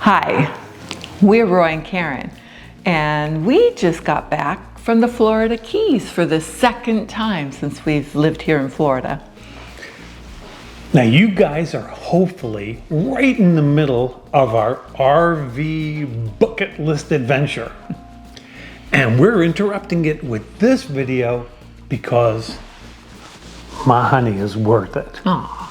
Hi, we're Roy and Karen, and we just got back from the Florida Keys for the second time since we've lived here in Florida. Now you guys are hopefully right in the middle of our RV bucket list adventure. And we're interrupting it with this video because my honey is worth it. Aww.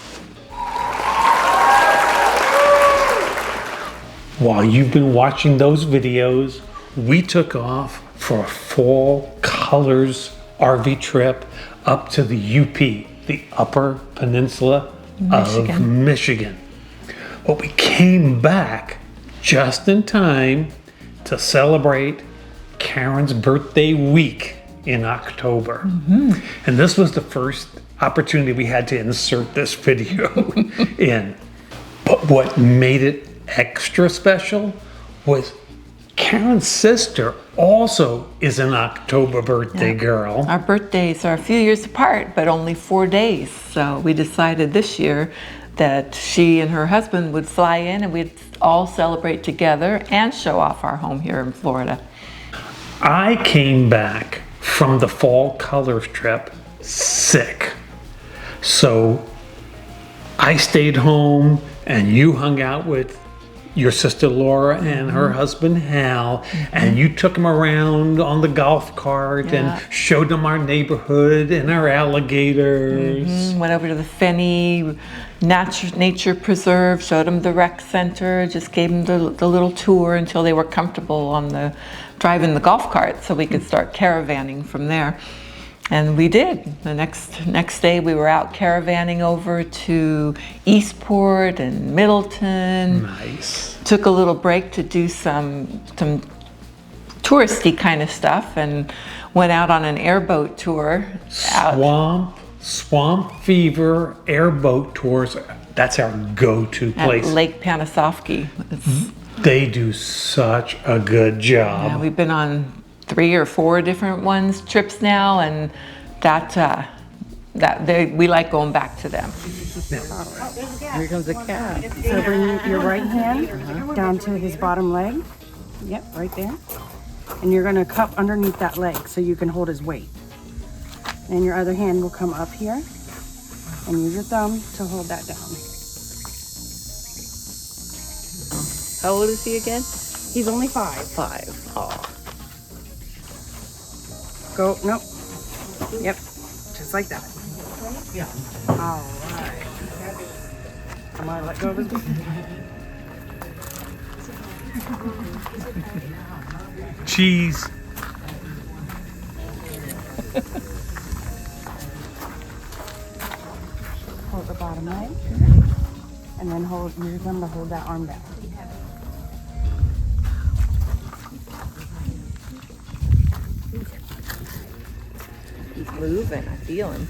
While you've been watching those videos, we took off for a fall colors RV trip up to the UP, the Upper Peninsula of Michigan. But we came back just in time to celebrate Karen's birthday week in October. And this was the first opportunity we had to insert this video in. But what made it extra special was Karen's sister also is an October birthday girl. Our birthdays are a few years apart, but only 4 days. So we decided this year that she and her husband would fly in and we'd all celebrate together and show off our home here in Florida. I came back from the fall colors trip sick. So I stayed home and you hung out with your sister Laura and her husband Hal, and you took them around on the golf cart and showed them our neighborhood and our alligators. Went over to the Fenny Nature Preserve, showed them the rec center, just gave them the little tour until they were comfortable on driving the golf cart so we could start caravanning from there. And we did. The next day we were out caravanning over to Eastport and Middleton. Nice. Took a little break to do some touristy kind of stuff and went out on an airboat tour. Swamp Fever airboat tours. That's our go-to place. At Lake Panasoffkee. They do such a good job. Yeah, we've been on 3 or 4 different trips now, and we like going back to them. Here comes the cat. So bring your right hand down to his bottom leg. Yep, right there. And you're going to cup underneath that leg so you can hold his weight. And your other hand will come up here and use your thumb to hold that down. How old is he again? He's only 5. 5. Oh. Go, nope. Yep, just like that. Yeah. All right. I'm gonna let go of his Cheese. Hold the bottom leg, and then use your thumb to hold that arm down. He's moving, I feel him.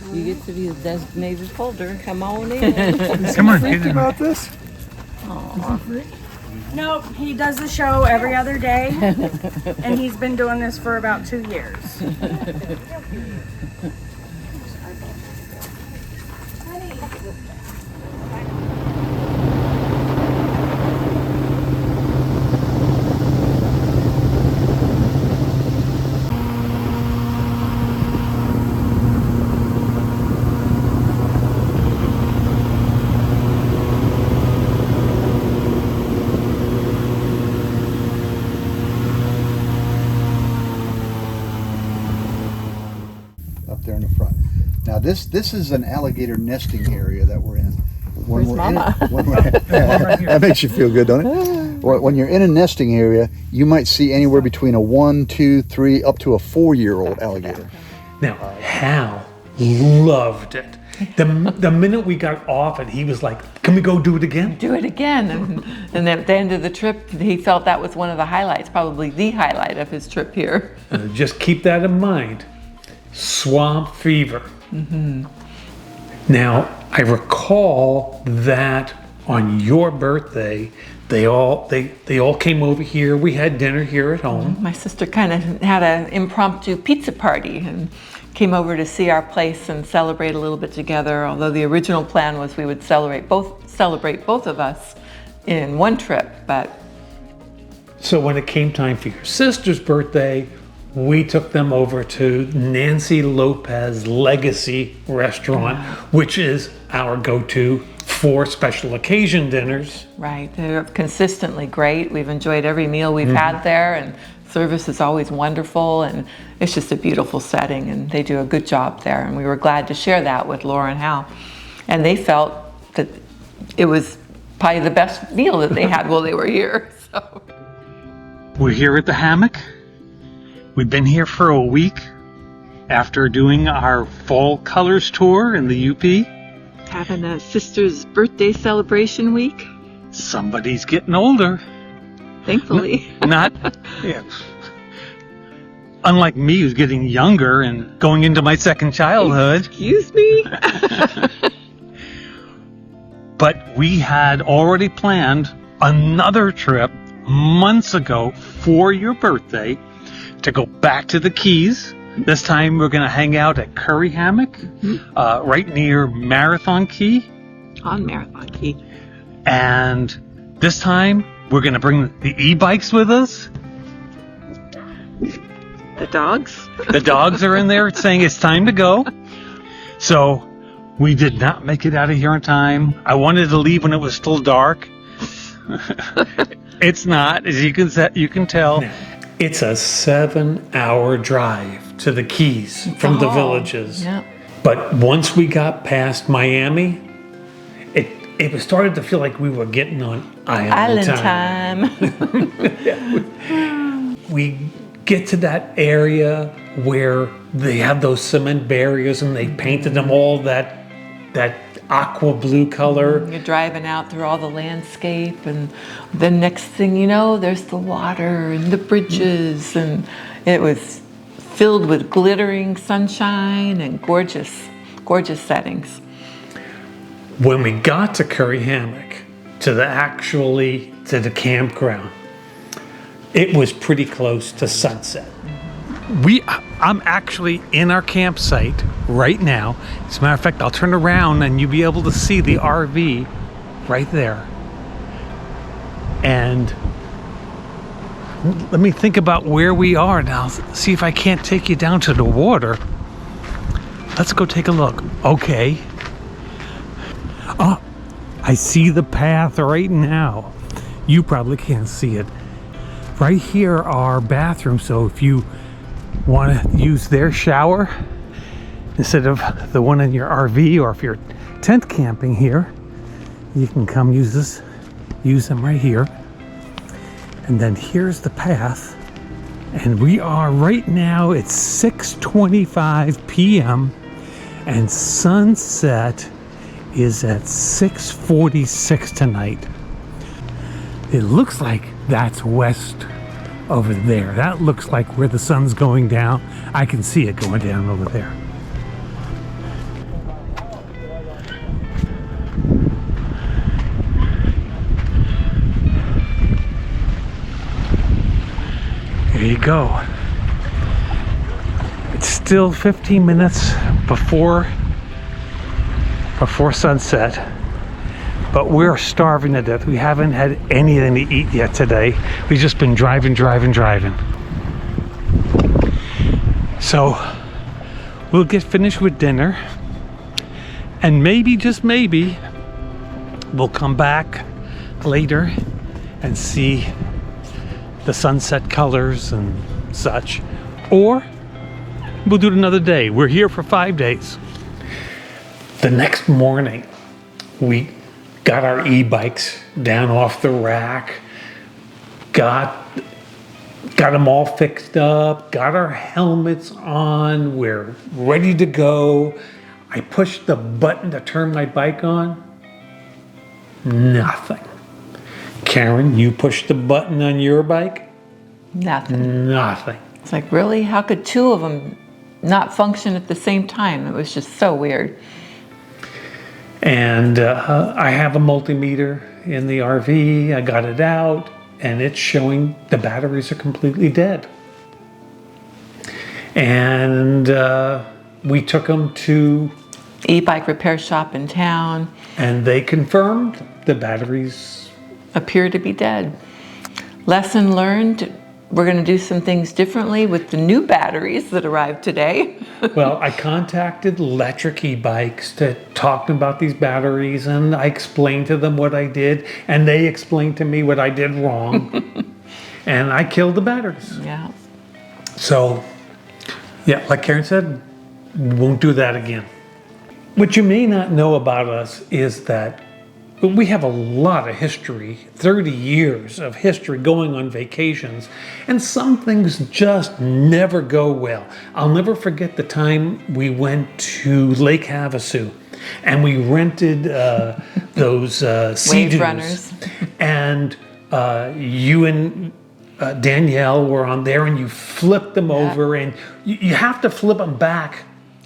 Okay. You get to be the designated holder. Come on in. Come on, get in. About this? Nope, he does the show every other day, and he's been doing this for about 2 years. There in the front. Now this is an alligator nesting area that we're in. Where's Mama? That makes you feel good, don't it? When you're in a nesting area, you might see anywhere between a 1, 2, 3, up to a 4-year-old alligator. Now, Hal loved it. The minute we got off it, he was like, can we go do it again? Do it again. And at the end of the trip, he felt that was one of the highlights, probably the highlight of his trip here. Just keep that in mind. Swamp Fever. Now, I recall that on your birthday, they all came over here. We had dinner here at home. My sister kind of had an impromptu pizza party and came over to see our place and celebrate a little bit together. Although the original plan was we would celebrate both of us in one trip, but So when it came time for your sister's birthday, we took them over to Nancy Lopez Legacy Restaurant, which is our go-to for special occasion dinners. right, they're consistently great. We've enjoyed every meal we've had there, and service is always wonderful, and it's just a beautiful setting, and they do a good job there. And we were glad to share that with Laura and Hal. And they felt that it was probably the best meal that they had while they were here. So We're here at the hammock. We've been here for a week after doing our fall colors tour in the UP. having a sister's birthday celebration week, Somebody's getting older. thankfully. Not, yeah. Unlike me, who's getting younger and going into my second childhood. Excuse me? But we had already planned another trip months ago for your birthday to go back to the Keys. This time we're going to hang out at Curry Hammock, right near Marathon Key. On Marathon Key. And this time we're going to bring the e-bikes with us. The dogs? The dogs are in there saying it's time to go. So we did not make it out of here in time. I wanted to leave when it was still dark. It's not, as you can tell. It's a 7-hour drive to the Keys from the villages. Yeah. But once we got past Miami, it was started to feel like we were getting on island time. We get to that area where they have those cement barriers and they painted them all that aqua blue color. You're driving out through all the landscape, and the next thing you know, there's the water and the bridges, and it was filled with glittering sunshine and gorgeous, gorgeous settings. When we got to Curry Hammock, to the campground, it was pretty close to sunset. I'm actually in our campsite right now. As a matter of fact, I'll turn around and you'll be able to see the RV right there. And let me think about where we are now. See if I can't take you down to the water. Let's go take a look. Okay. Oh, I see the path right now. You probably can't see it. Right here are bathrooms, so if you want to use their shower instead of the one in your RV, or if you're tent camping here, you can come use them right here. And then here's the path, and we are right now at 6:25 p.m. and sunset is at 6:46 tonight. It looks like that's west over there. That looks like where the sun's going down. I can see it going down over there. There you go. It's still 15 minutes before sunset. But we're starving to death. We haven't had anything to eat yet today. We've just been driving. So we'll get finished with dinner, and maybe, just maybe, we'll come back later and see the sunset colors and such. Or we'll do it another day. We're here for 5 days. The next morning, we got our e-bikes down off the rack, got them all fixed up, got our helmets on, we're ready to go. I pushed the button to turn my bike on. Nothing. Karen, you pushed the button on your bike? Nothing. It's like, really? How could two of them not function at the same time? It was just so weird. And I have a multimeter in the RV. I got it out, and it's showing the batteries are completely dead. And we took them to E-bike repair shop in town. and they confirmed the batteries appear to be dead. Lesson learned, we're going to do some things differently with the new batteries that arrived today. Well, I contacted Electric E-Bikes to talk about these batteries, and I explained to them what I did, and they explained to me what I did wrong. And I killed the batteries. Yeah. So, yeah, like Karen said, won't do that again. What you may not know about us is that we have a lot of history, 30 years of history going on vacations, and some things just never go well. I'll never forget the time we went to Lake Havasu, and we rented those Sea-Doos. runners. And you and Danielle were on there, and you flipped them over, and you have to flip them back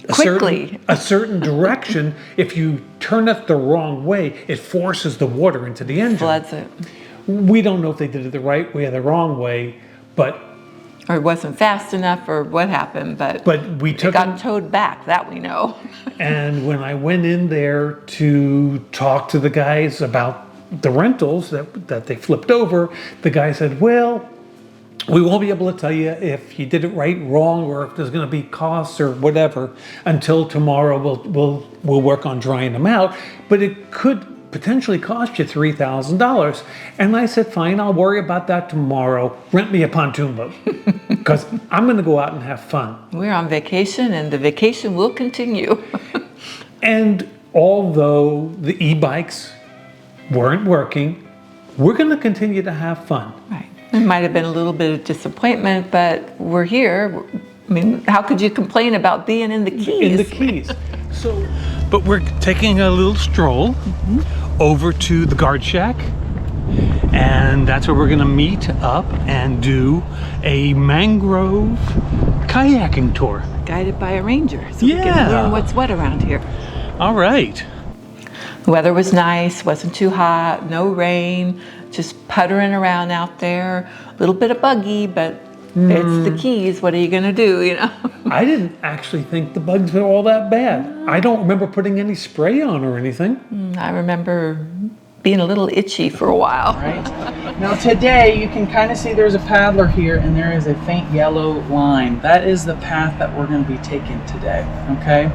Quickly. a certain direction. If you turn it the wrong way, it forces the water into the engine. Floods it. We don't know if they did it the right way or the wrong way, but Or it wasn't fast enough, or what happened, but we it took got them. towed back, that we know. And when I went in there to talk to the guys about the rentals that they flipped over, the guy said, well, we won't be able to tell you if you did it right, wrong, or if there's going to be costs or whatever until tomorrow. We'll work on drying them out, but it could potentially cost you $3,000. And I said, fine, I'll worry about that tomorrow. Rent me a pontoon boat because I'm going to go out and have fun. We're on vacation, and the vacation will continue. And although the e-bikes weren't working, we're going to continue to have fun. Right. It might have been a little bit of disappointment, but we're here. I mean, how could you complain about being in the Keys? In the Keys. But we're taking a little stroll over to the guard shack, and that's where we're going to meet up and do a mangrove kayaking tour. Guided by a ranger, so we can learn what's what around here. All right. The weather was nice, wasn't too hot, no rain, just puttering around out there. A little bit of buggy, but it's the Keys. What are you going to do, you know? I didn't actually think the bugs were all that bad. I don't remember putting any spray on or anything. I remember being a little itchy for a while. Right. Now today you can kind of see there's a paddler here, and there is a faint yellow line. That is the path that we're going to be taking today. Okay.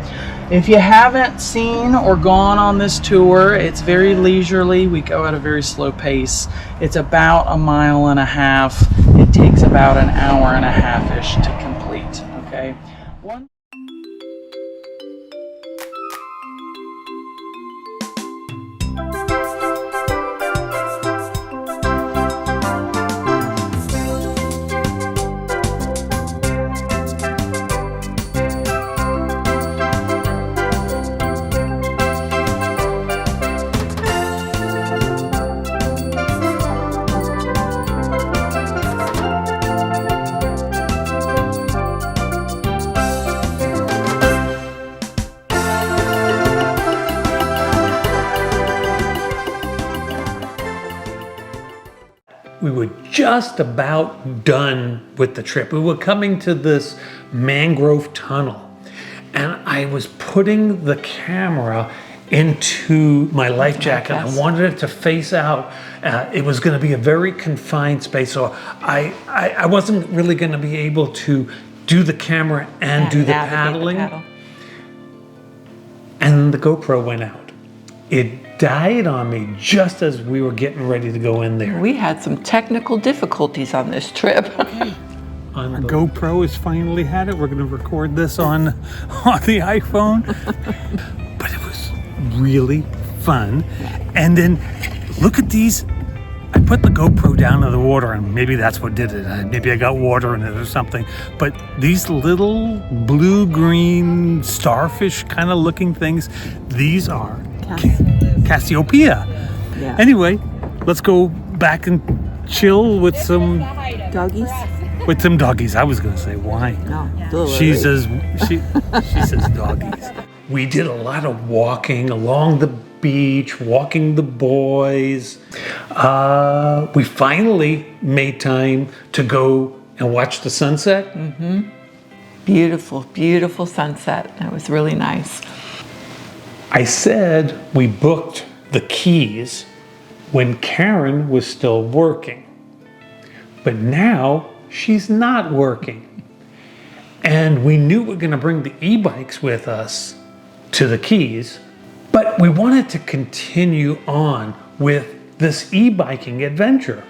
If you haven't seen or gone on this tour, it's very leisurely. We go at a very slow pace. It's about 1.5 miles. It takes about 1.5 hours-ish to complete. Okay. We were just about done with the trip. We were coming to this mangrove tunnel, and I was putting the camera into my life jacket. I wanted it to face out. It was going to be a very confined space, so I wasn't really going to be able to do the camera and do the paddling. And the GoPro went out. It died on me just as we were getting ready to go in there. We had some technical difficulties on this trip. Our GoPro has finally had it. We're going to record this on the iPhone. But it was really fun. And then look at these. I put the GoPro down in the water, and maybe that's what did it. Maybe I got water in it or something. But these little blue-green starfish kind of looking things, these are Cassiopeia. Yeah. Anyway, let's go back and chill with some Doggies? with some doggies. I was gonna say wine. No. She says she says doggies. We did a lot of walking along the beach, walking the boys. We finally made time to go and watch the sunset. Beautiful, beautiful sunset. That was really nice. I said we booked the Keys when Karen was still working. But now she's not working. And we knew we were going to bring the e-bikes with us to the Keys, but we wanted to continue on with this e-biking adventure.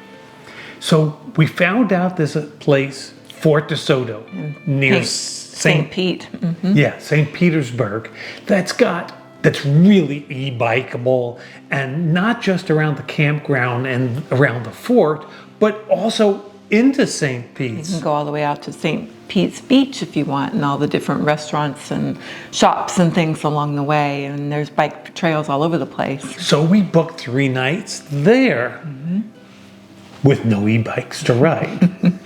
So we found out there's a place, Fort DeSoto, near St. Pete. Yeah, St. Petersburg, that's really e-bikeable, and not just around the campground and around the fort, but also into St. You Pete's. can go all the way out to St. Pete's Beach if you want, and all the different restaurants and shops and things along the way, and there's bike trails all over the place. So we booked 3 nights there with no e-bikes to ride.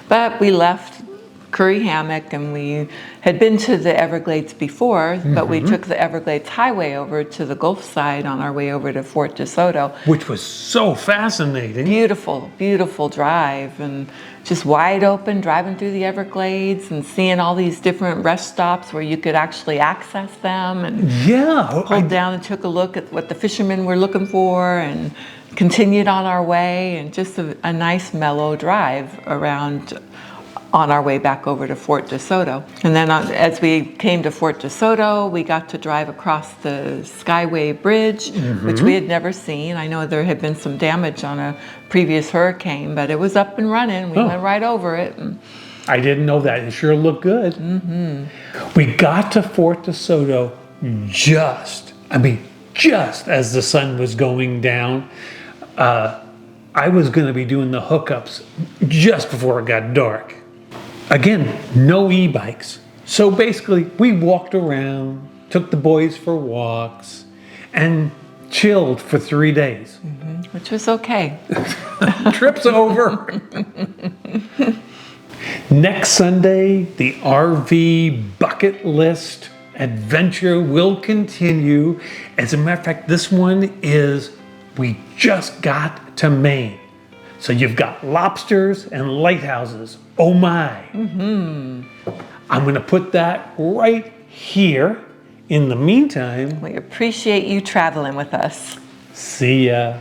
But we left Curry Hammock, and we had been to the Everglades before, but we took the Everglades Highway over to the Gulf side on our way over to Fort DeSoto. Which was so fascinating. Beautiful, beautiful drive, and just wide open, driving through the Everglades and seeing all these different rest stops where you could actually access them, and Yeah. pulled down and took a look at what the fishermen were looking for, and continued on our way, and just a nice mellow drive around on our way back over to Fort DeSoto. And then as we came to Fort DeSoto, we got to drive across the Skyway Bridge, which we had never seen. I know there had been some damage on a previous hurricane, but it was up and running. We went right over it. And I didn't know that. It sure looked good. We got to Fort DeSoto just as the sun was going down. I was going to be doing the hookups just before it got dark. Again, no e-bikes. So basically, we walked around, took the boys for walks, and chilled for 3 days. which was okay. Trip's over. Next Sunday, the RV bucket list adventure will continue. As a matter of fact, this one is, we just got to Maine. So you've got lobsters and lighthouses. Oh my. I'm going to put that right here. In the meantime, We appreciate you traveling with us. see ya.